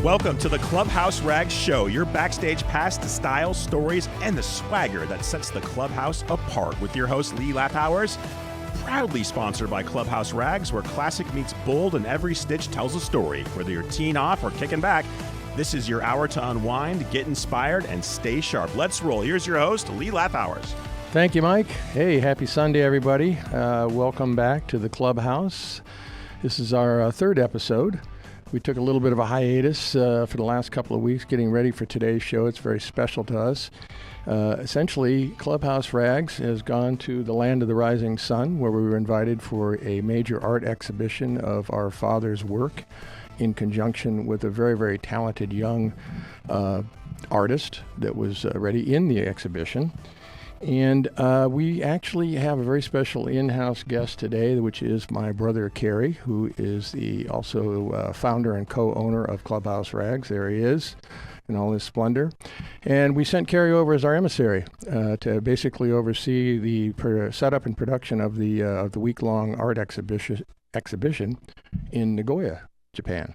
Welcome to the Clubhouse Rags Show, your backstage pass to style, stories, and the swagger that sets the Clubhouse apart. With your host, Lee Lathouwers, proudly sponsored by Clubhouse Rags, where classic meets bold and every stitch tells a story. Whether you're teeing off or kicking back, this is your hour to unwind, get inspired, and stay sharp. Let's roll. Here's your host, Lee Lathouwers. Thank you, Mike. Hey, happy Sunday, everybody. Welcome back to the Clubhouse. This is our third episode. We took a little bit of a hiatus for the last couple of weeks getting ready for today's show. It's very special to us. Essentially, Clubhouse Rags has gone to the land of the rising sun, where we were invited for a major art exhibition of our father's work in conjunction with a very, very talented young artist that was already in the exhibition. And we actually have a very special in-house guest today, which is my brother Cary, who is the also founder and co-owner of Clubhouse Rags. There he is in all his splendor. And we sent Cary over as our emissary to basically oversee the setup and production of the week-long art exhibition in Nagoya, Japan.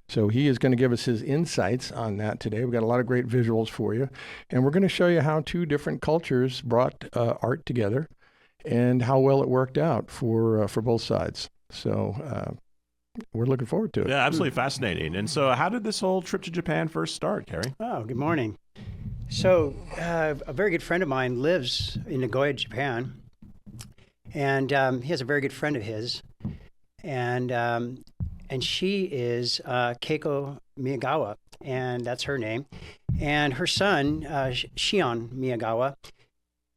So he is going to give us his insights on that today. We've got a lot of great visuals for you. And we're going to show you how two different cultures brought art together and how well it worked out for both sides. So we're looking forward to it. Yeah, absolutely fascinating. And so how did this whole trip to Japan first start, Cary? Oh, good morning. So a very good friend of mine lives in Nagoya, Japan. And he has a very good friend of his. And she is Keiko Miyagawa, and that's her name. And her son, Shion Miyagawa,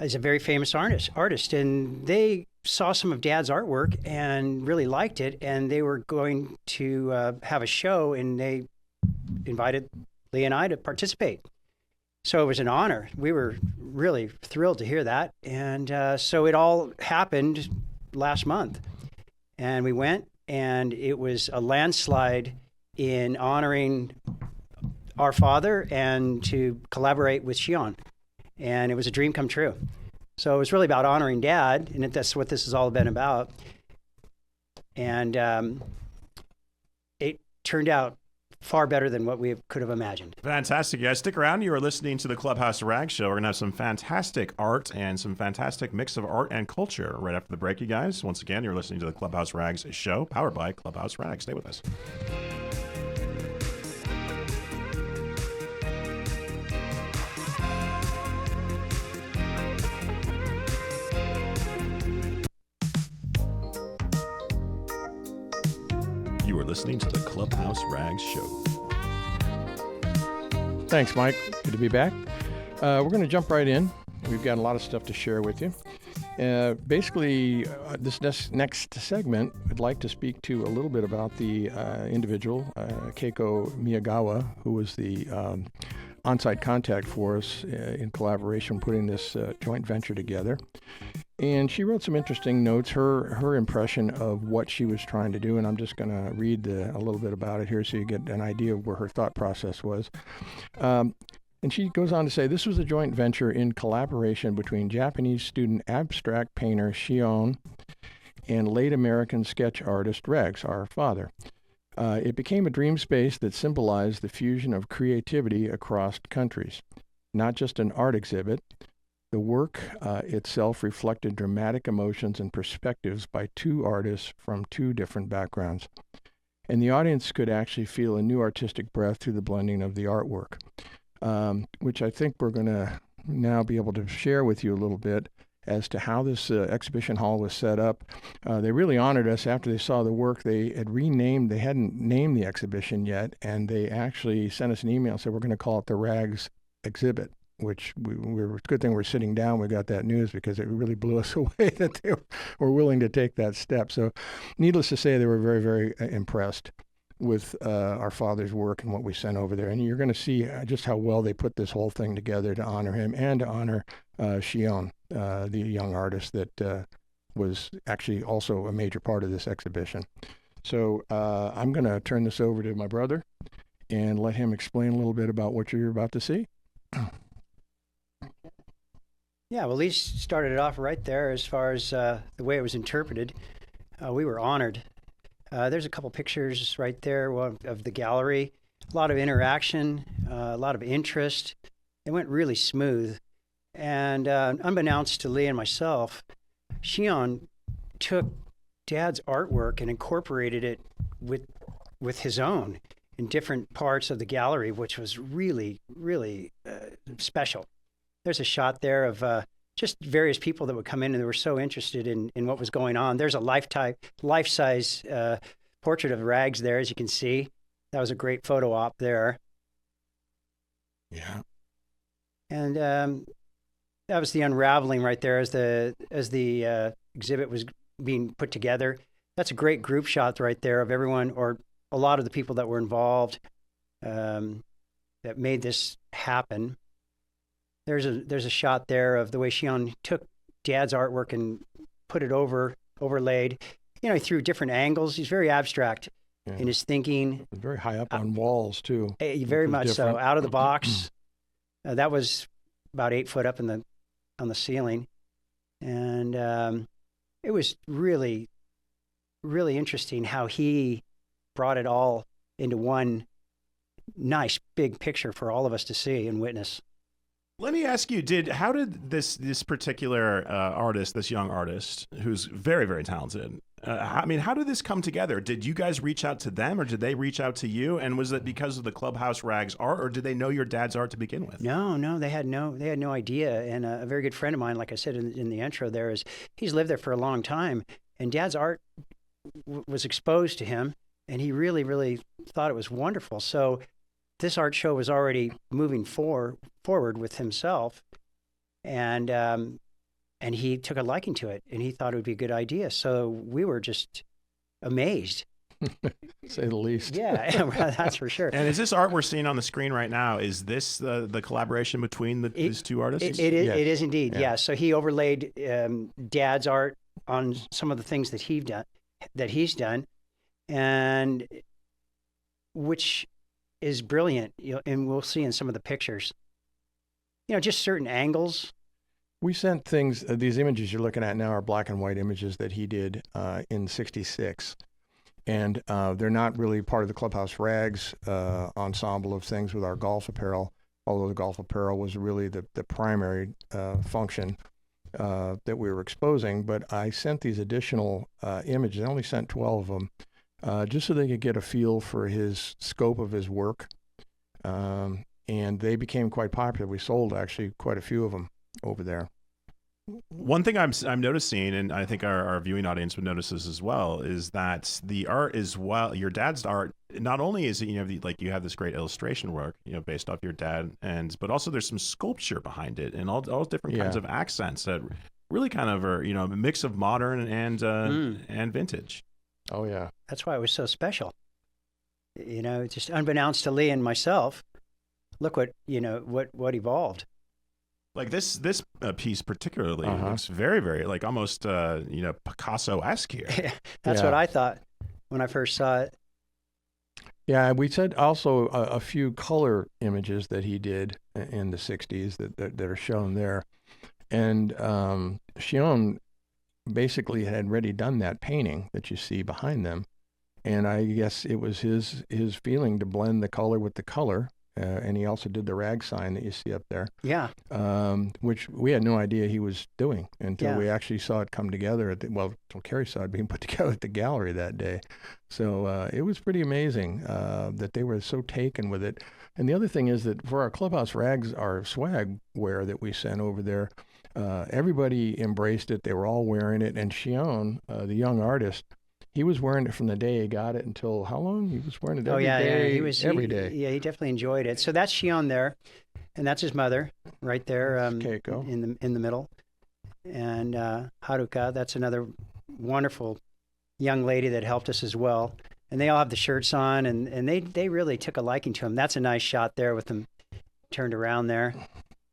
is a very famous artist. And they saw some of Dad's artwork and really liked it. And they were going to have a show, and they invited Lee and I to participate. So it was an honor. We were really thrilled to hear that. And so it all happened last month. And we went. And it was a landslide in honoring our father and to collaborate with Shion. And it was a dream come true. So it was really about honoring Dad, and that's what this has all been about. And it turned out far better than what we could have imagined. Fantastic, guys. Stick around. You are listening to the Clubhouse Rags Show. We're going to have some fantastic art and some fantastic mix of art and culture right after the break, you guys. Once again, you're listening to the Clubhouse Rags Show, powered by Clubhouse Rags. Stay with us. You are listening to the Clubhouse Rags Show. Thanks, Mike. Good to be back. We're going to jump right in. We've got a lot of stuff to share with you. Basically, this next segment, I'd like to speak to a little bit about the individual, Keiko Miyagawa, who was the on-site contact for us in collaboration putting this joint venture together. And she wrote some interesting notes, her impression of what she was trying to do, and I'm just going to read a little bit about it here so you get an idea of where her thought process was. And she goes on to say, this was a joint venture in collaboration between Japanese student abstract painter Shion and late American sketch artist Rex, our father. It became a dream space that symbolized the fusion of creativity across countries, not just an art exhibit. The work itself reflected dramatic emotions and perspectives by two artists from two different backgrounds. And the audience could actually feel a new artistic breath through the blending of the artwork, which I think we're going to now be able to share with you a little bit as to how this exhibition hall was set up. They really honored us after they saw the work. They hadn't named the exhibition yet, and they actually sent us an email and said, we're going to call it the Rags Exhibit, which good thing we're sitting down. We got that news because it really blew us away that they were willing to take that step. So needless to say, they were very, very impressed with our father's work and what we sent over there. And you're going to see just how well they put this whole thing together to honor him and to honor Shion, the young artist that was actually also a major part of this exhibition. So I'm going to turn this over to my brother and let him explain a little bit about what you're about to see. Yeah, well, Lee started it off right there as far as the way it was interpreted. We were honored. There's a couple pictures right there of the gallery. a lot of interaction, a lot of interest. It went really smooth. And unbeknownst to Lee and myself, Shion took Dad's artwork and incorporated it with his own in different parts of the gallery, which was really, really special. There's a shot there of just various people that would come in and they were so interested in what was going on. There's a life-size portrait of Rags there, as you can see. That was a great photo op there. Yeah. And that was the unraveling right there as the exhibit was being put together. That's a great group shot right there of everyone, or a lot of the people that were involved that made this happen. There's a shot there of the way Shion took Dad's artwork and put it overlaid. He threw different angles. He's very abstract in his thinking. Very high up on walls too. Very much so, out of the box. That was about 8 foot up on the ceiling, and it was really, really interesting how he brought it all into one nice big picture for all of us to see and witness. Let me ask you, how did this particular artist, this young artist, who's very, very talented, how did this come together? Did you guys reach out to them, or did they reach out to you? And was it because of the Clubhouse Rags art, or did they know your dad's art to begin with? No, they had no idea. And a very good friend of mine, like I said in the intro, he's lived there for a long time, and Dad's art was exposed to him, and he really, really thought it was wonderful. So this art show was already moving forward with himself, and he took a liking to it, and he thought it would be a good idea. So we were just amazed. Say the least. Yeah, that's for sure. And is this art we're seeing on the screen right now, is this the collaboration between these two artists? It is, Yes. it is indeed, Yeah. yeah. So he overlaid Dad's art on some of the things that he's done, and which is brilliant, and we'll see in some of the pictures. Just certain angles. We sent things, these images you're looking at now are black and white images that he did in '66. And they're not really part of the Clubhouse Rags ensemble of things with our golf apparel, although the golf apparel was really the primary function that we were exposing. But I sent these additional images. I only sent 12 of them, just so they could get a feel for his scope of his work. And they became quite popular. We sold actually quite a few of them over there. One thing I'm noticing, and I think our viewing audience would notice this as well, is that the art is, your dad's art, not only is it, you have this great illustration work, based off your dad, but also there's some sculpture behind it and all different kinds of accents that really kind of are, a mix of modern and vintage. Oh yeah. That's why it was so special. Just unbeknownst to Lee and myself, look what evolved. Like this piece particularly looks very, very almost Picasso-esque here. That's what I thought when I first saw it. Yeah, we said also a few color images that he did in the '60s that are shown there, and Shion basically had already done that painting that you see behind them, and I guess it was his feeling to blend the color with the color. And he also did the rag sign that you see up there. Yeah. Which we had no idea he was doing until Yeah. we actually saw it come together until Cary saw it being put together at the gallery that day. So it was pretty amazing that they were so taken with it. And the other thing is that for our Clubhouse Rags, our swag wear that we sent over there, everybody embraced it. They were all wearing it. And Shion, the young artist, he was wearing it from the day he got it until how long? He was wearing it every day. Every day. Yeah, he definitely enjoyed it. So that's Shion there, and that's his mother right there Keiko. in the middle. And Haruka, that's another wonderful young lady that helped us as well. And they all have the shirts on, and they really took a liking to him. That's a nice shot there with them turned around there.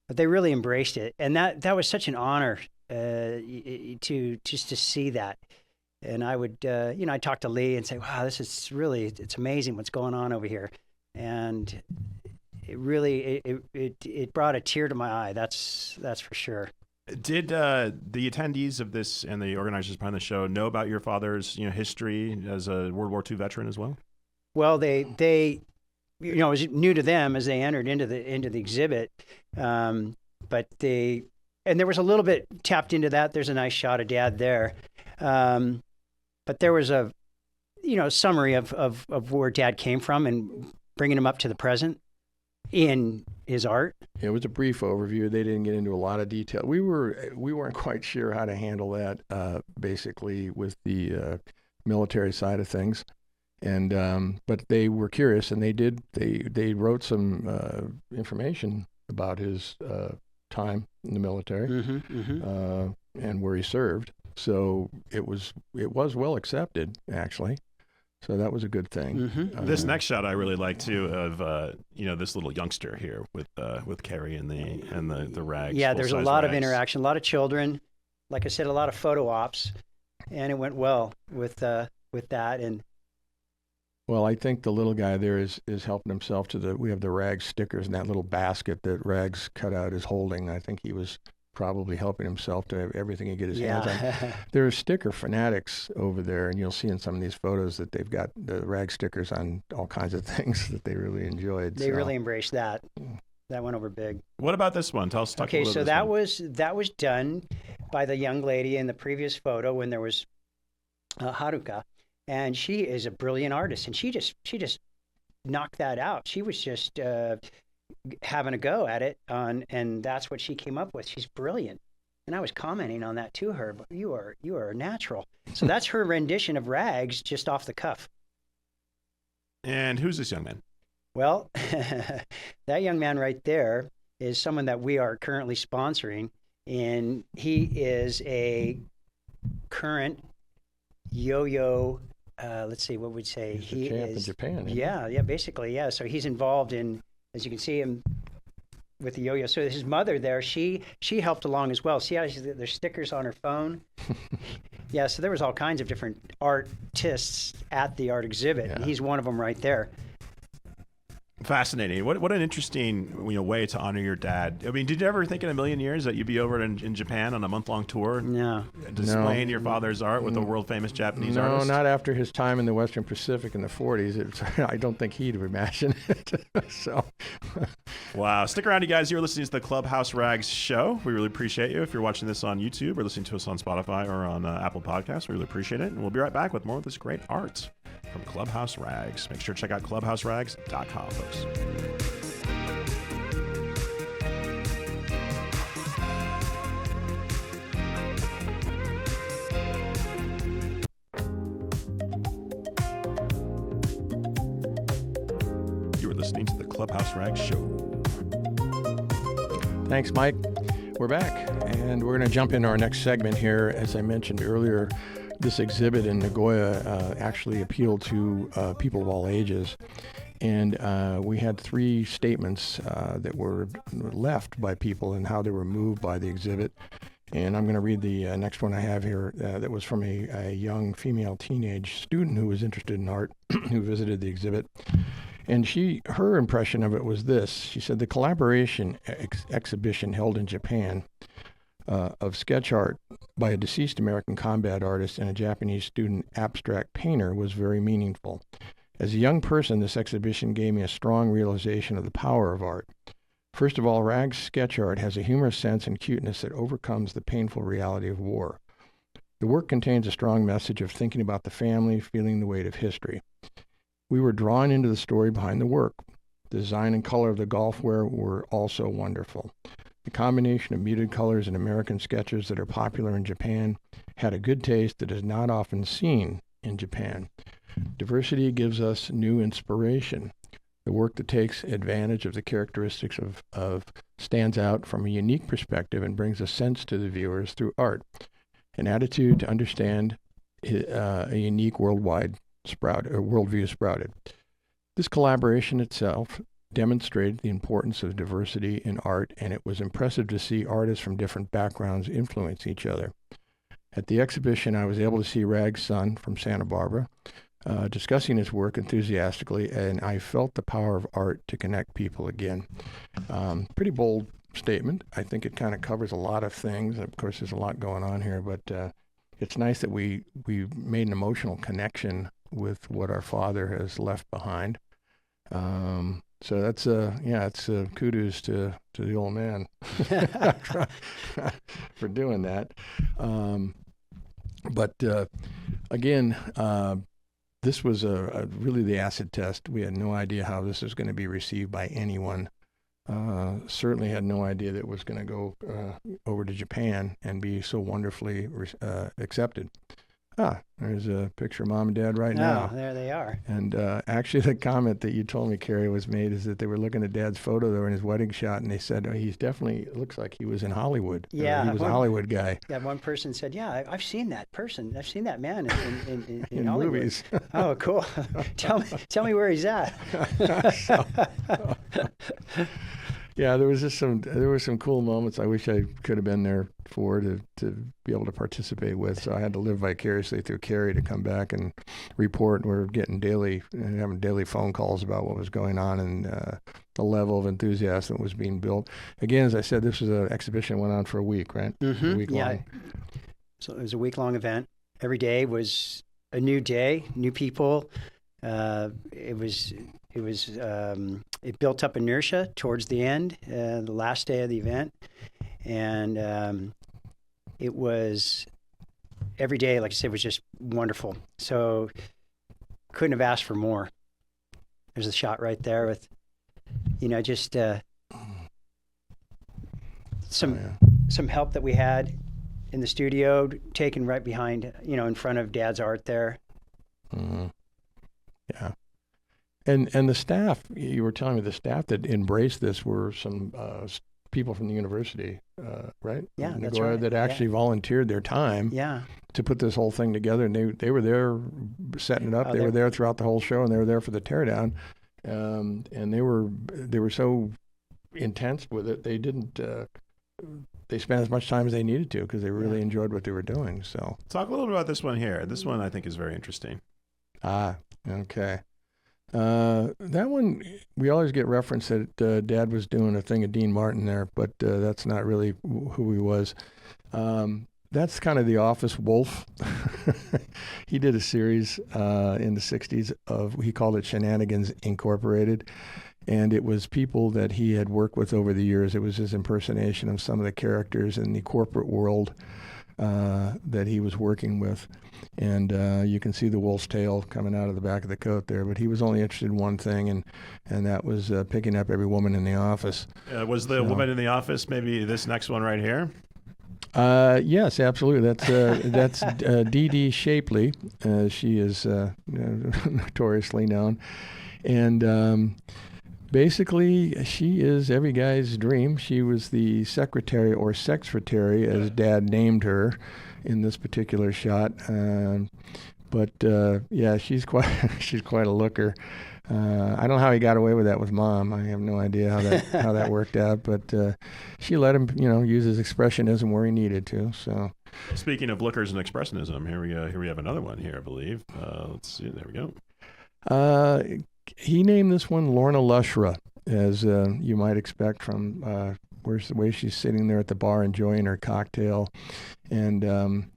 But they really embraced it, and that was such an honor to see that. And I would, I'd talk to Lee and say, wow, this is really, it's amazing what's going on over here. And it really, it brought a tear to my eye. That's for sure. Did the attendees of this and the organizers behind the show know about your father's, history as a World War II veteran as well? Well, they it was new to them as they entered into the exhibit. But and there was a little bit tapped into that. There's a nice shot of Dad there. But there was a, summary of where Dad came from and bringing him up to the present in his art. It was a brief overview. They didn't get into a lot of detail. We weren't quite sure how to handle that, basically with the military side of things, and but they were curious, and they wrote some information about his time in the military and where he served. So it was well accepted, actually. So that was a good thing. This next shot I really like too of this little youngster here with Cary and the rags. Yeah, there's a lot rags. of interaction, a lot of children. Like I said, a lot of photo ops, and it went well with that. And well, I think the little guy there is helping himself to we have the rags stickers in that little basket that Rags cut out is holding. I think he was probably helping himself to everything he get his hands on. There are sticker fanatics over there, and you'll see in some of these photos that they've got the rag stickers on all kinds of things that they really enjoyed. They really embraced that. That went over big. What about this one? Tell us. Okay, so that was done by the young lady in the previous photo when there was Haruka, and she is a brilliant artist, and she just knocked that out. She was just having a go at it and that's what she came up with. She's brilliant. And I was commenting on that to her, but you are a natural. So that's her rendition of Rags just off the cuff. And who's this young man? Well, that young man right there is someone that we are currently sponsoring, and he is a current yo-yo let's see what we'd say. He is in Japan. Yeah, basically, yeah. So he's involved in, as you can see him with the yo-yo. So his mother there, she helped along as well. See how there's stickers on her phone? Yeah, so there was all kinds of different artists at the art exhibit, and he's one of them right there. Fascinating. What an interesting way to honor your dad. I mean, did you ever think in a million years that you'd be over in Japan on a month-long tour? No. Displaying your father's art with a world-famous Japanese artist? No, not after his time in the Western Pacific in the 40s. I don't think he'd have imagined it. So, wow. Stick around, you guys. You're listening to the Clubhouse Rags show. We really appreciate you. If you're watching this on YouTube or listening to us on Spotify or on Apple Podcasts, we really appreciate it. And we'll be right back with more of this great art from Clubhouse Rags. Make sure to check out clubhouserags.com, folks. You are listening to the Clubhouse Rags show. Thanks, Mike. We're back, and we're going to jump into our next segment here. As I mentioned earlier, this exhibit in Nagoya actually appealed to people of all ages. And we had 3 statements that were left by people and how they were moved by the exhibit. And I'm going to read the next one I have here that was from a young female teenage student who was interested in art who visited the exhibit. And her impression of it was this. She said, the collaboration exhibition held in Japan of sketch art by a deceased American combat artist and a Japanese student abstract painter was very meaningful. As a young person, this exhibition gave me a strong realization of the power of art. First of all, Rags sketch art has a humorous sense and cuteness that overcomes the painful reality of war. The work contains a strong message of thinking about the family, feeling the weight of history. We were drawn into the story behind the work. The design and color of the golfware were also wonderful. The combination of muted colors and American sketches that are popular in Japan had a good taste that is not often seen in Japan. Diversity gives us new inspiration. The work that takes advantage of the characteristics of stands out from a unique perspective and brings a sense to the viewers through art, an attitude to understand a unique worldview sprouted. This collaboration itself demonstrated the importance of diversity in art, and it was impressive to see artists from different backgrounds influence each other. At the exhibition, I was able to see Rag's son from Santa Barbara discussing his work enthusiastically, and I felt the power of art to connect people again. Pretty bold statement. I think it kind of covers a lot of things. Of course, there's a lot going on here, but it's nice that we made an emotional connection with what our father has left behind. So that's it's kudos to the old man for doing that. But again, this was really the acid test. We had no idea how this was going to be received by anyone. Certainly had no idea that it was going to go over to Japan and be so wonderfully accepted. There's a picture of Mom and Dad right now. There they are. And actually, the comment that you told me, Cary, was made is that they were looking at Dad's photo there in his wedding shot, and they said, he's definitely, looks like he was in Hollywood. Yeah. He was a Hollywood guy. Yeah, one person said, yeah, I've seen that person. I've seen that man in In Hollywood. movies. Oh, cool. Tell me where he's at. Yeah, there were some cool moments I wish I could have been there for to be able to participate with. So I had to live vicariously through Cary to come back and report. We're having daily phone calls about what was going on and the level of enthusiasm that was being built. Again, as I said, this was an exhibition that went on for a week, right? Mm-hmm. A week long. So it was a week-long event. Every day was a new day, new people. It built up inertia towards the end, the last day of the event, and it was every day, like I said, was just wonderful. So couldn't have asked for more. There's a shot right there with, just some help that we had in the studio, taken right behind, in front of Dad's art there. Mm-hmm. Yeah. And the staff, you were telling me the staff that embraced this were some people from the university, right? Yeah, Nagoya, that's right. that actually volunteered their time to put this whole thing together. And they were there setting it up. They were there throughout the whole show, and they were there for the teardown. And they were so intense with it. They didn't. They spent as much time as they needed to because they really enjoyed what they were doing. So talk a little bit about this one here. This one I think is very interesting. Okay. That one, we always get reference that Dad was doing a thing of Dean Martin there, but that's not really who he was. That's kind of the office wolf. He did a series in the 60s he called it Shenanigans Incorporated, and it was people that he had worked with over the years. It was his impersonation of some of the characters in the corporate world that he was working with. And you can see the wolf's tail coming out of the back of the coat there. But he was only interested in one thing, and that was picking up every woman in the office. Was the woman in the office maybe this next one right here? Yes, absolutely. That's Dee Dee Shapley. She is notoriously known. And basically, she is every guy's dream. She was the secretary or sexretary, as Dad named her in this particular shot. But she's quite a looker. I don't know how he got away with that with Mom. I have no idea how that worked out. But she let him, use his expressionism where he needed to. So, speaking of lookers and expressionism, here we have another one here, I believe. Let's see. There we go. He named this one Lorna Lushra, as you might expect from the way she's sitting there at the bar enjoying her cocktail. And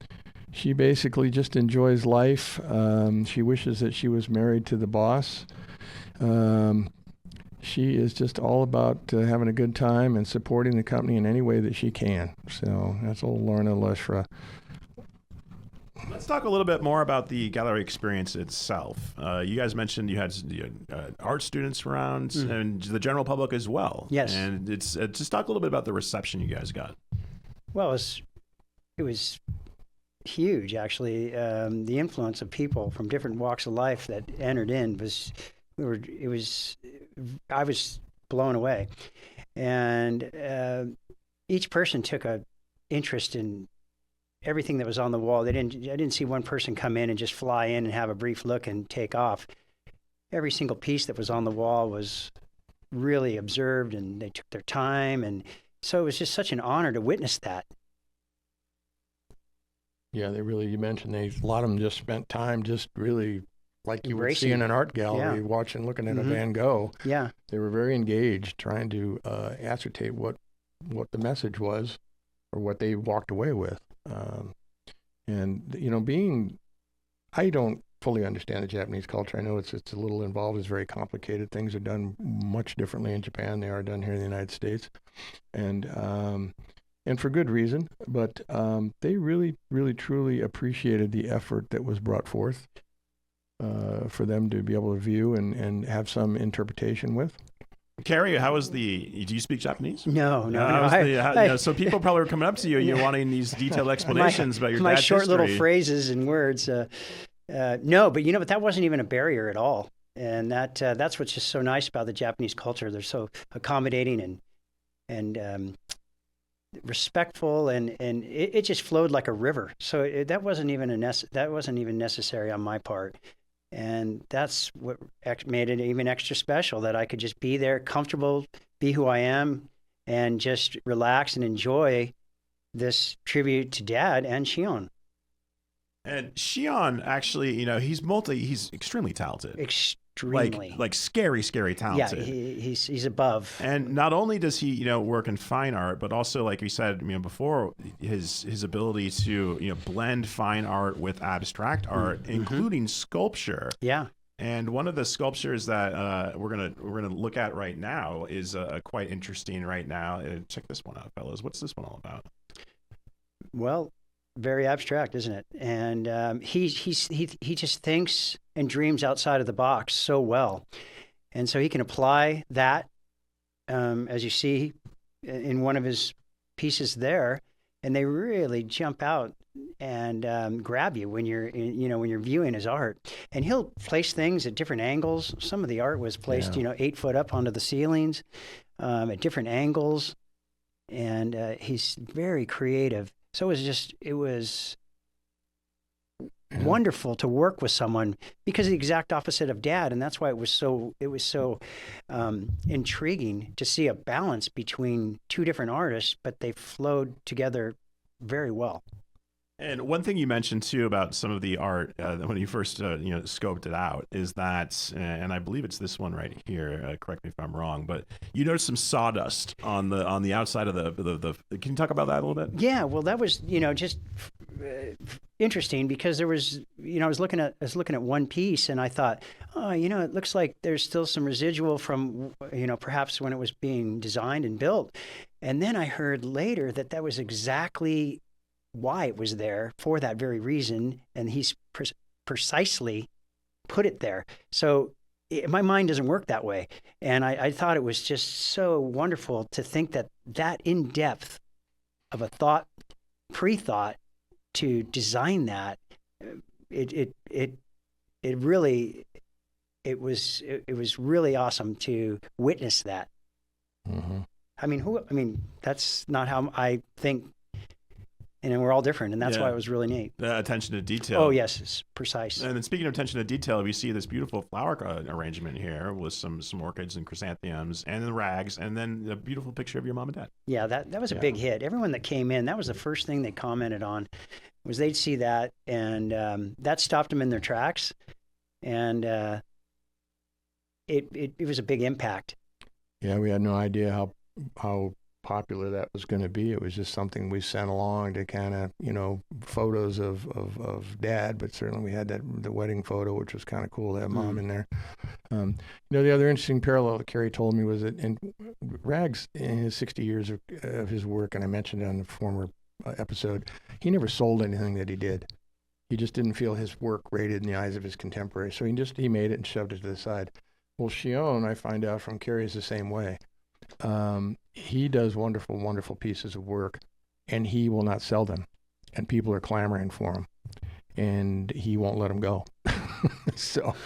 she basically just enjoys life. She wishes that she was married to the boss. She is just all about having a good time and supporting the company in any way that she can. So that's old Lorna Lushra. Let's talk a little bit more about the gallery experience itself. You guys mentioned you had art students around and the general public as well. Yes. And it's just talk a little bit about the reception you guys got. Well, it was huge, actually. The influence of people from different walks of life that entered in I was blown away. And each person took a interest in everything that was on the wall. I didn't see one person come in and just fly in and have a brief look and take off. Every single piece that was on the wall was really observed, and they took their time. And so it was just such an honor to witness that. Yeah, you mentioned a lot of them just spent time just really like you would see in an art gallery, looking at a Van Gogh. Yeah. They were very engaged, trying to ascertain what the message was or what they walked away with. And, fully understand the Japanese culture. I know it's a little involved. It's very complicated. Things are done much differently in Japan than they are done here in the United States, and for good reason. But they really, really, truly appreciated the effort that was brought forth for them to be able to view and have some interpretation with. Cary, do you speak Japanese? No. So people probably were coming up to you, you're wanting these detailed explanations about your my dad's short history. little phrases and words. No, but that wasn't even a barrier at all. And that's what's just so nice about the Japanese culture. They're so accommodating and respectful, and it just flowed like a river. So that wasn't even necessary on my part. And that's what made it even extra special, that I could just be there, comfortable, be who I am, and just relax and enjoy this tribute to Dad and Shion. And Shion, actually, he's extremely talented. Extremely. Like scary talented. Yeah, he's above. And not only does he, work in fine art, but also, like we said, before, his ability to, blend fine art with abstract art, including sculpture. Yeah. And one of the sculptures that we're gonna look at right now is quite interesting right now. Check this one out, fellas. What's this one all about? Well, very abstract, isn't it? And he just thinks and dreams outside of the box so well, and so he can apply that, as you see in one of his pieces there, and they really jump out and grab you when you're viewing his art. And he'll place things at different angles. Some of the art was placed 8 foot up onto the ceilings at different angles, and he's very creative. So it was wonderful to work with someone, because the exact opposite of Dad, and that's why it was so intriguing to see a balance between two different artists, but they flowed together very well. And one thing you mentioned too about some of the art when you first scoped it out is that, and I believe it's this one right here. Correct me if I'm wrong, but you noticed some sawdust on the outside of the. Can you talk about that a little bit? Yeah, well, that was just interesting, because there was I was looking at one piece, and I thought, it looks like there's still some residual from perhaps when it was being designed and built, and then I heard later that was exactly why it was there, for that very reason, and he's precisely put it there. So my mind doesn't work that way, and I thought it was just so wonderful to think that in depth of a pre-thought to design that. It was really awesome to witness that. Mm-hmm. That's not how I think. And we're all different, and that's why it was really neat. Attention to detail. Oh, yes, it's precise. And then speaking of attention to detail, we see this beautiful flower arrangement here with some orchids and chrysanthemums and the rags, and then a beautiful picture of your mom and dad. Yeah, that was a big hit. Everyone that came in, that was the first thing they commented on, was they'd see that, and that stopped them in their tracks, and it was a big impact. Yeah, we had no idea how popular that was going to be. It was just something we sent along to kind of, photos of Dad, but certainly we had the wedding photo, which was kind of cool to have Mom in there. The other interesting parallel that Cary told me was that in Rags, in his 60 years of his work, and I mentioned it on the former episode, he never sold anything that he did. He just didn't feel his work rated in the eyes of his contemporaries, so he made it and shoved it to the side. Well, Shion, I find out from Cary, is the same way. He does wonderful, wonderful pieces of work, and he will not sell them, and people are clamoring for them, and he won't let them go. So,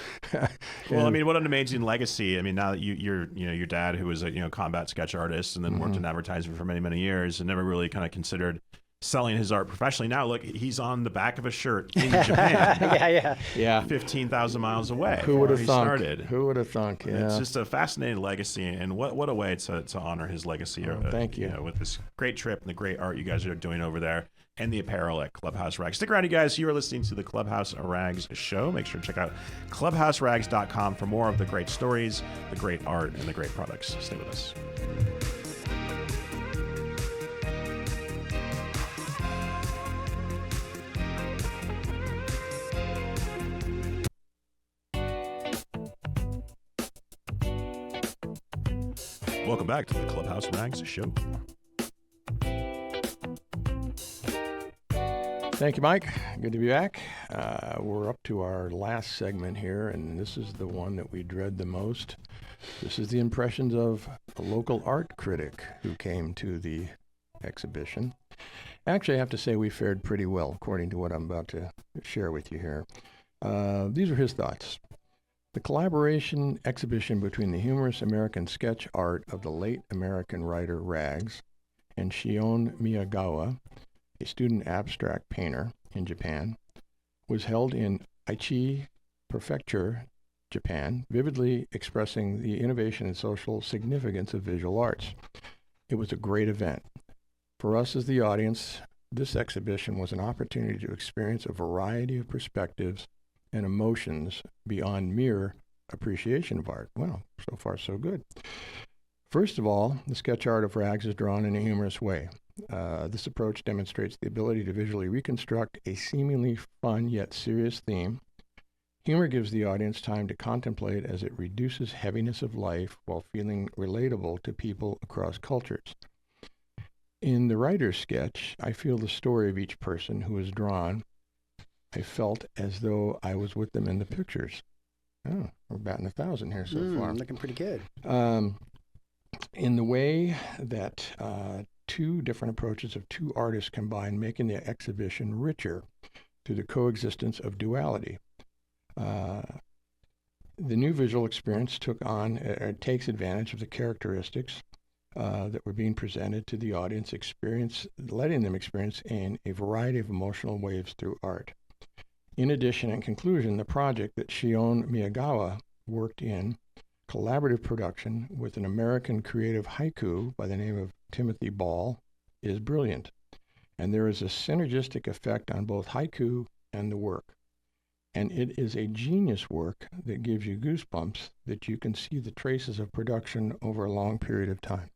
well, what an amazing legacy. Now that your dad, who was a combat sketch artist and then worked in advertising for many, many years, and never really kind of considered selling his art professionally. Now look, he's on the back of a shirt in Japan. yeah. 15,000 miles away. Who would have thunk? Started. Who would have thunk? Yeah. It's just a fascinating legacy, and what a way to honor his legacy. Thank you. With this great trip and the great art you guys are doing over there, and the apparel at Clubhouse Rags. Stick around, you guys. You are listening to the Clubhouse Rags show. Make sure to check out clubhouserags.com for more of the great stories, the great art, and the great products. Stay with us. Welcome back to the Clubhouse Rags Show. Thank you, Mike. Good to be back. We're up to our last segment here, and this is the one that we dread the most. This is the impressions of a local art critic who came to the exhibition. Actually, I have to say we fared pretty well, according to what I'm about to share with you here. These are his thoughts. The collaboration exhibition between the humorous American sketch art of the late American writer Rags and Shion Miyagawa, a student abstract painter in Japan, was held in Aichi Prefecture, Japan, vividly expressing the innovation and social significance of visual arts. It was a great event. For us as the audience, this exhibition was an opportunity to experience a variety of perspectives and emotions beyond mere appreciation of art. Well, so far so good. First of all, the sketch art of Rags is drawn in a humorous way. This approach demonstrates the ability to visually reconstruct a seemingly fun yet serious theme. Humor gives the audience time to contemplate as it reduces heaviness of life while feeling relatable to people across cultures. In the writer's sketch, I feel the story of each person who is drawn. I felt as though I was with them in the pictures. Oh, we're batting 1,000 here so far. Looking pretty good. In the way that two different approaches of two artists combine, making the exhibition richer through the coexistence of duality. The new visual experience takes advantage of the characteristics that were being presented to the audience, letting them experience in a variety of emotional waves through art. In addition, in conclusion, the project that Shion Miyagawa worked in collaborative production with an American creative haiku by the name of Timothy Ball is brilliant, and there is a synergistic effect on both haiku and the work. And it is a genius work that gives you goosebumps that you can see the traces of production over a long period of time.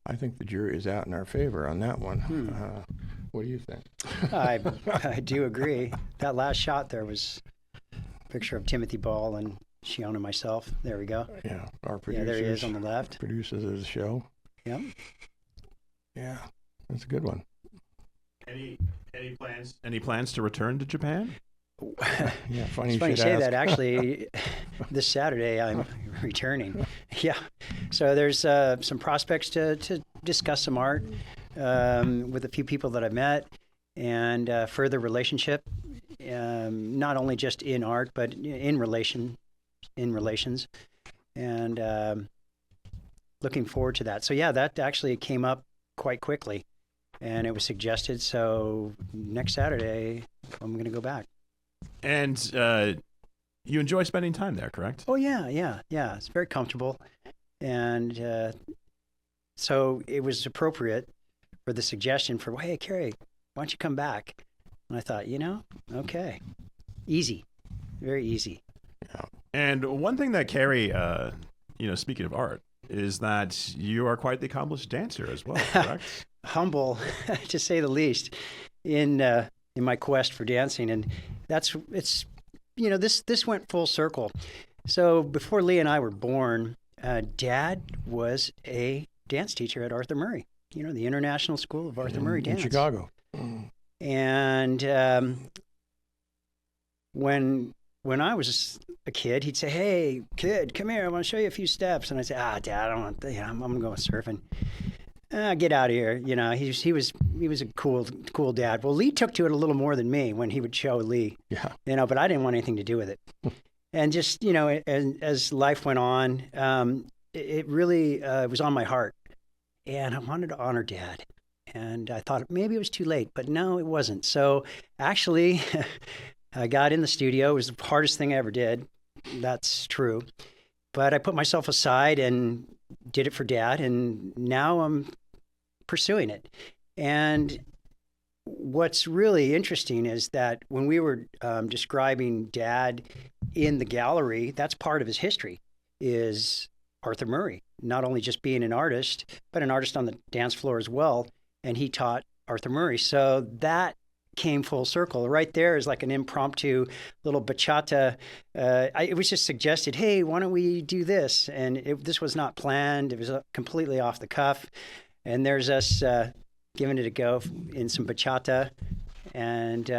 I think the jury is out in our favor on that one. What do you think? I do agree. That last shot there was a picture of Timothy Ball and Shion and myself. There we go. Yeah, our Yeah, producers. there he is on the left. Producers of the show. Yep. Yeah, that's a good one. Any plans to return to Japan? Yeah, funny It's funny you should say ask. that. Actually, this Saturday I'm returning. Yeah. So there's some prospects to discuss some art with a few people that I've met and further relationship, not only just in art, but in relations. And looking forward to that. So yeah, that actually came up quite quickly and it was suggested. So next Saturday, I'm going to go back. And you enjoy spending time there, correct? Oh, yeah. It's very comfortable. And so it was appropriate for the suggestion for, hey, Cary, why don't you come back? And I thought, okay, easy, very easy. Yeah. And one thing that Cary, speaking of art, is that you are quite the accomplished dancer as well, correct? Humble, to say the least, in my quest for dancing. And this went full circle. So before Lee and I were born, Dad was a dance teacher at Arthur Murray, the International School of Arthur Murray Dance. In Chicago. And when I was a kid, he'd say, "Hey, kid, come here. I want to show you a few steps." And I'd say, Dad, I don't want. I'm going to go surfing. Get out of here. He was a cool dad. Well, Lee took to it a little more than me when he would show Lee. Yeah. But I didn't want anything to do with it. And just, as life went on, it really was on my heart. And I wanted to honor Dad. And I thought maybe it was too late, but no, it wasn't. So actually, I got in the studio. It was the hardest thing I ever did. That's true. But I put myself aside and did it for Dad. And now I'm pursuing it. And what's really interesting is that when we were describing Dad in the gallery, that's part of his history, is Arthur Murray, not only just being an artist, but an artist on the dance floor as well. And he taught Arthur Murray. So that came full circle. Right there is like an impromptu little bachata. It was just suggested, hey, why don't we do this? And this was not planned. It was completely off the cuff. And there's us giving it a go in some bachata. And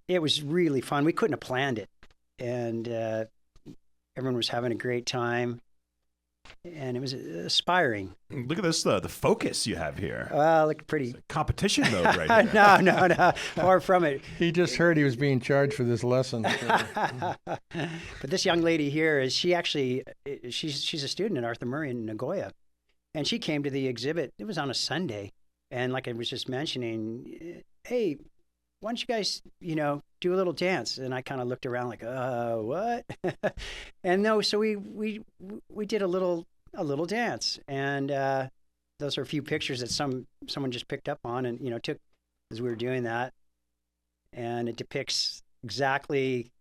it was really fun. We couldn't have planned it. And everyone was having a great time. And it was aspiring. Look at this, the focus you have here. Looked pretty. It's a competition mode right here. No. Far from it. He just heard he was being charged for this lesson. But this young lady here she's a student at Arthur Murray in Nagoya. And she came to the exhibit. It was on a Sunday. And like I was just mentioning, hey, why don't you guys, do a little dance? And I kind of looked around like, what? And no, so we did a little dance, and those are a few pictures that someone just picked up on and took as we were doing that, and it depicts exactly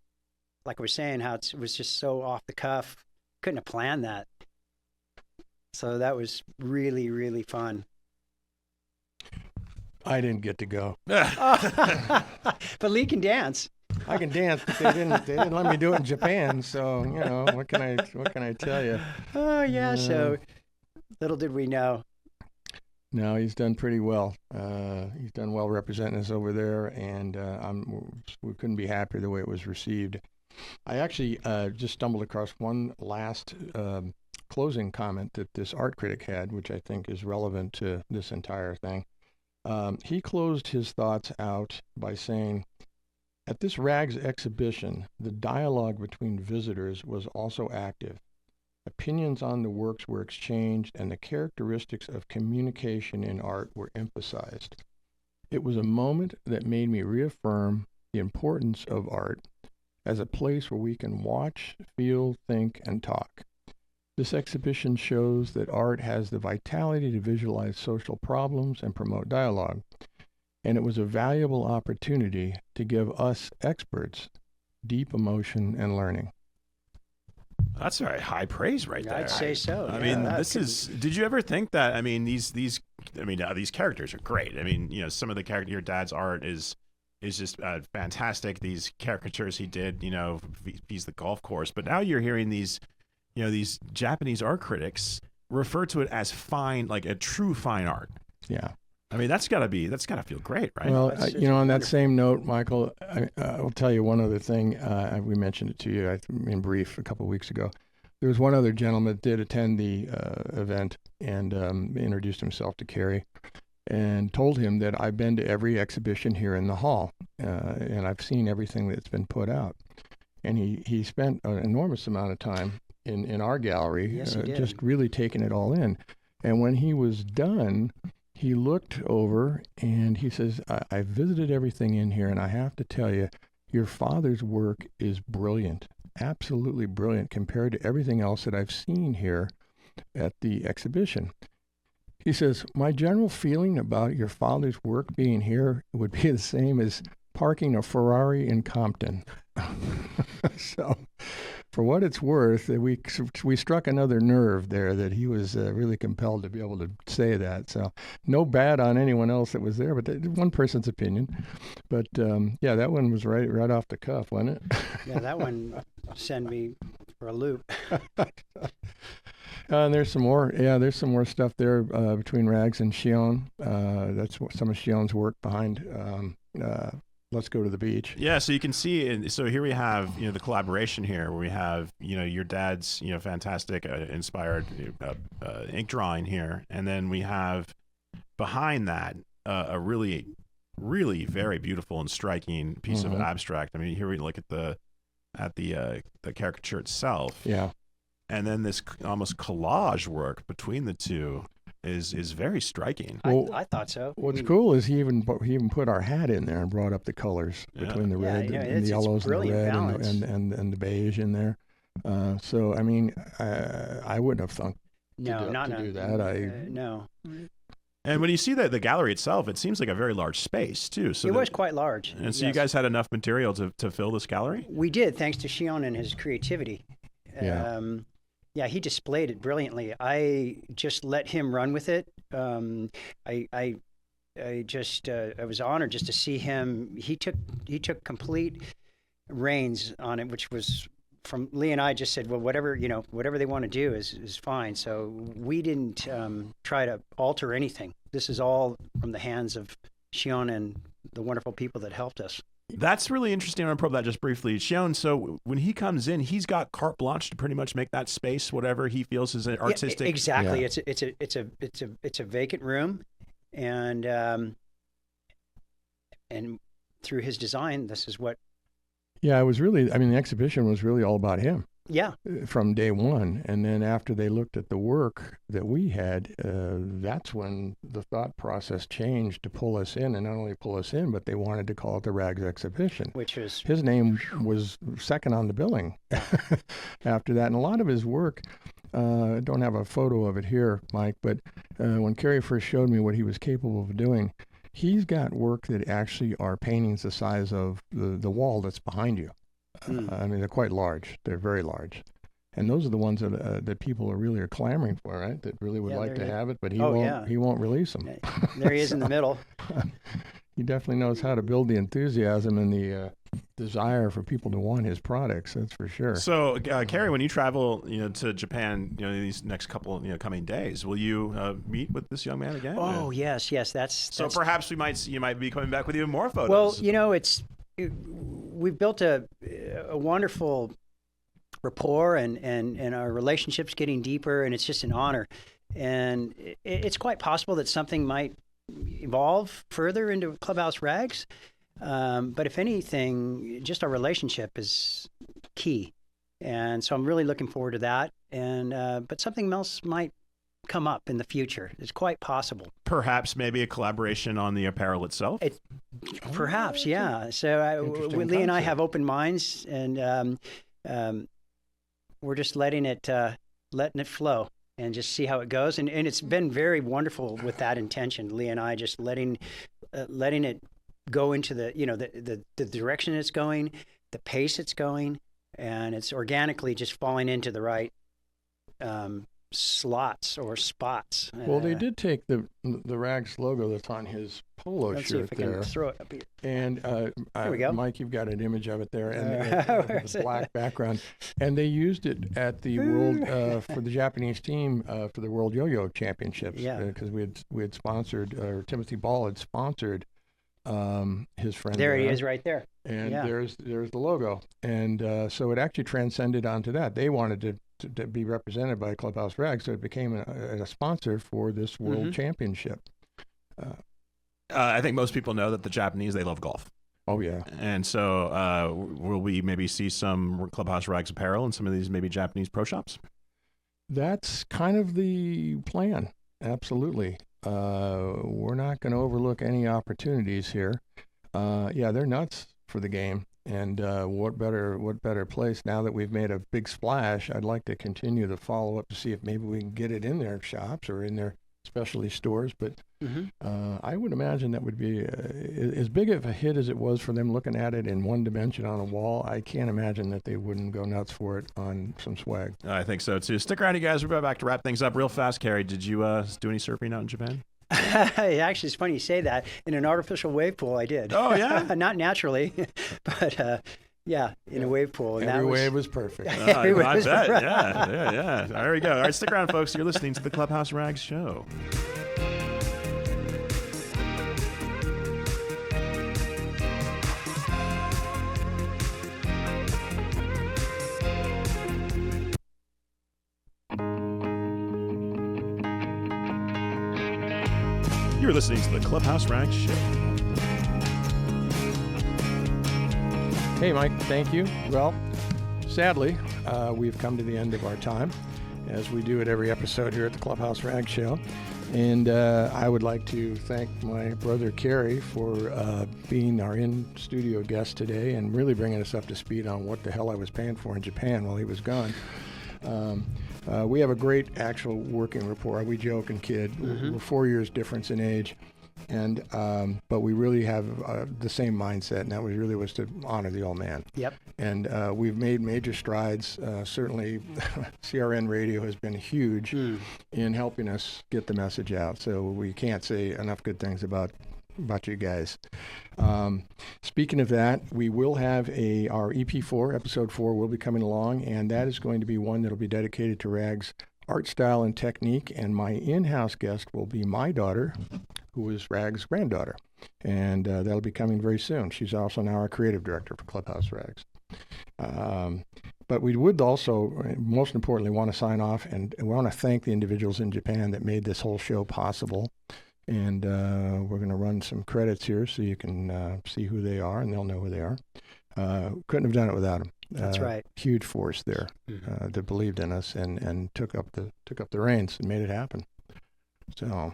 like I was saying how it was just so off the cuff. Couldn't have planned that. So that was really, really fun. I didn't get to go. But Lee can dance. I can dance, but they didn't let me do it in Japan. So what can I tell you? Oh yeah. So little did we know. No, he's done pretty well. He's done well representing us over there, and we couldn't be happier the way it was received. I actually just stumbled across one last closing comment that this art critic had, which I think is relevant to this entire thing. He closed his thoughts out by saying, at this Rags exhibition, the dialogue between visitors was also active. Opinions on the works were exchanged, and the characteristics of communication in art were emphasized. It was a moment that made me reaffirm the importance of art as a place where we can watch, feel, think, and talk. This exhibition shows that art has the vitality to visualize social problems and promote dialogue, and it was a valuable opportunity to give us experts deep emotion and learning. That's very high praise right there. I'd say so. I mean, did you ever think that, these characters are great. I mean, some of your dad's art is just fantastic. These caricatures he did, he's the golf course, but now you're hearing these Japanese art critics refer to it as fine, like a true fine art. Yeah. I mean, that's gotta feel great, right? Well, on that same note, Michael, I'll tell you one other thing. We mentioned it to you in brief a couple of weeks ago. There was one other gentleman that did attend the event and introduced himself to Cary and told him that I've been to every exhibition here in the hall and I've seen everything that's been put out. And he spent an enormous amount of time in our gallery, just really taking it all in. And when he was done, he looked over and he says, I visited everything in here, and I have to tell you, your father's work is brilliant, absolutely brilliant compared to everything else that I've seen here at the exhibition. He says, my general feeling about your father's work being here would be the same as parking a Ferrari in Compton. So, for what it's worth, we struck another nerve there that he was really compelled to be able to say that. So, no bad on anyone else that was there, but one person's opinion. But that one was right off the cuff, wasn't it? Yeah, that one sent me for a loop. And there's some more. Yeah, there's some more stuff there between Rags and Shion. That's some of Shion's work behind. Let's go to the beach. Yeah, so you can see, so here we have, the collaboration here where we have, your dad's, fantastic inspired ink drawing here. And then we have behind that a really, really very beautiful and striking piece of abstract. I mean, here we look at the caricature itself. Yeah. And then this almost collage work between the two is very striking. Well, I thought so. What's cool is he even put our hat in there and brought up the colors between the red and the yellows and the red and the beige in there. So I mean, I wouldn't have thunk to do that. No. And when you see the gallery itself, it seems like a very large space too. So it was quite large. And so you guys had enough material to fill this gallery? We did, thanks to Shion and his creativity. Yeah, he displayed it brilliantly. I just let him run with it. I I was honored just to see him. He took complete reins on it, which was from Lee and I. Just said, well, whatever they want to do is fine. So we didn't try to alter anything. This is all from the hands of Shion and the wonderful people that helped us. That's really interesting. I want to probe that just briefly. Shion, so when he comes in, he's got carte blanche to pretty much make that space whatever he feels is an artistic. Yeah, exactly. Yeah. It's a vacant room, and through his design, this is what. Yeah, it was really. I mean, the exhibition was really all about him. Yeah. From day one, and then after they looked at the work that we had, that's when the thought process changed to pull us in, and not only pull us in, but they wanted to call it the Rags Exhibition. Which was his name was second on the billing after that, and a lot of his work. I don't have a photo of it here, Mike, but when Cary first showed me what he was capable of doing, he's got work that actually are paintings the size of the wall that's behind you. I mean, they're quite large. They're very large. And those are the ones that people are clamoring for, right? That really would like to have it, but he won't release them. There he is in the middle. He definitely knows how to build the enthusiasm and the desire for people to want his products. That's for sure. So, Cary, when you travel, to Japan, these next couple, coming days, will you meet with this young man again? Oh, yes. That's perhaps you might be coming back with even more photos. Well, we've built a wonderful rapport, and our relationship's getting deeper, and it's just an honor. And it's quite possible that something might evolve further into Clubhouse Rags. But if anything, just our relationship is key. And so I'm really looking forward to that. And but something else might come up in the future. It's quite possible. Perhaps maybe a collaboration on the apparel itself? Perhaps, yeah. So Lee and I have open minds, and we're just letting it flow and just see how it goes. And it's been very wonderful with that intention. Lee and I just letting it go into the direction it's going, the pace it's going, and it's organically just falling into the right slots or spots. Well, they did take the Rags logo that's on his polo let's shirt see if I there. can throw it up here. And Here we go. Mike, you've got an image of it there, and the black background. And they used it at the world for the Japanese team for the World Yo-Yo Championships. Yeah. Because we had sponsored, or Timothy Ball had sponsored his friend. There he is, right there. And there's the logo, and so it actually transcended onto that. They wanted to be represented by Clubhouse Rags, so it became a sponsor for this World Championship. I think most people know that the Japanese, they love golf. Oh, yeah. And so will we maybe see some Clubhouse Rags apparel in some of these maybe Japanese pro shops? That's kind of the plan. Absolutely. We're not going to overlook any opportunities here. They're nuts for the game. And what better place now that we've made a big splash? I'd like to continue the follow up to see if maybe we can get it in their shops or in their specialty stores. But I would imagine that would be as big of a hit as it was for them looking at it in one dimension on a wall. I can't imagine that they wouldn't go nuts for it on some swag. I think so too. Stick around, you guys. We're back to wrap things up real fast. Cary, did you do any surfing out in Japan? Actually, it's funny you say that. In an artificial wave pool, I did. Oh, yeah? Not naturally, but in a wave pool. And every wave was perfect. I bet. Yeah. There we go. All right, stick around, folks. You're listening to the Clubhouse Rags Show. You're listening to the Clubhouse Rags Show. Hey, Mike, thank you. Well, sadly, we've come to the end of our time, as we do at every episode here at the Clubhouse Rags Show. And I would like to thank my brother Cary for being our in-studio guest today and really bringing us up to speed on what the hell I was paying for in Japan while he was gone. We have a great actual working rapport. We joke and kid. We're 4 years difference in age. And but we really have the same mindset, and that was to honor the old man. Yep. And we've made major strides. Certainly, CRN Radio has been huge in helping us get the message out. So we can't say enough good things about you guys. Speaking of that, we will have our EP4, episode 4, will be coming along, and that is going to be one that will be dedicated to Rag's art style and technique, and my in-house guest will be my daughter, who is Rag's granddaughter, and that'll be coming very soon. She's also now our creative director for Clubhouse Rags. But we would also, most importantly, want to sign off, and we want to thank the individuals in Japan that made this whole show possible. And we're going to run some credits here so you can see who they are, and they'll know who they are. Couldn't have done it without them. That's right. Huge force there that believed in us and took up the reins and made it happen. So.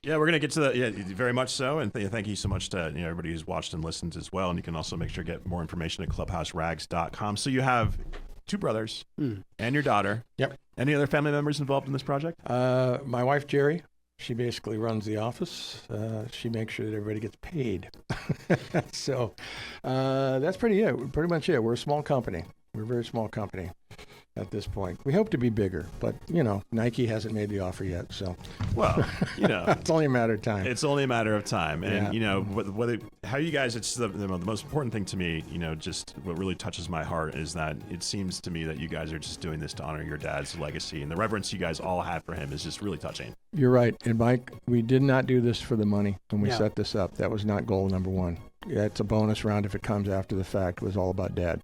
Yeah, we're going to get to that. Yeah, very much so. And thank you so much to everybody who's watched and listened as well. And you can also make sure to get more information at clubhouserags.com. So you have 2 brothers and your daughter. Yep. Any other family members involved in this project? My wife, Jerry. She basically runs the office. She makes sure that everybody gets paid. So that's pretty much it. We're a small company. We're a very small company at this point. We hope to be bigger, but, Nike hasn't made the offer yet. So, well, it's only a matter of time. It's only a matter of time. And, how you guys, it's the most important thing to me, just what really touches my heart is that it seems to me that you guys are just doing this to honor your dad's legacy. And the reverence you guys all have for him is just really touching. You're right. And Mike, we did not do this for the money when we set this up. That was not goal number 1. Yeah, it's a bonus round if it comes after the fact. It was all about Dad.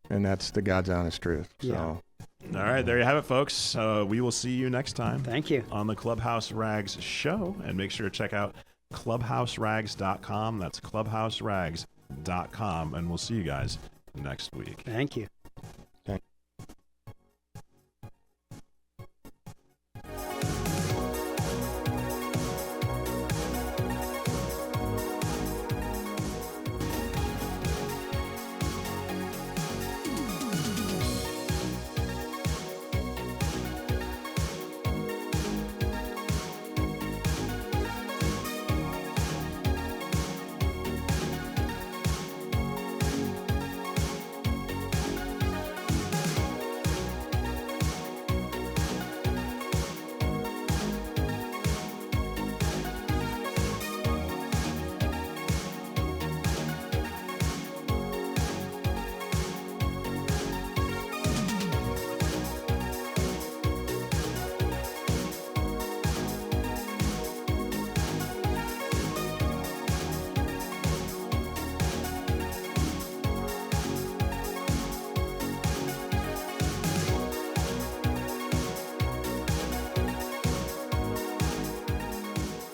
And that's the God's honest truth. So. Yeah. All right, there you have it, folks. We will see you next time. Thank you. On the Clubhouse Rags show. And make sure to check out clubhouserags.com. That's clubhouserags.com. And we'll see you guys next week. Thank you.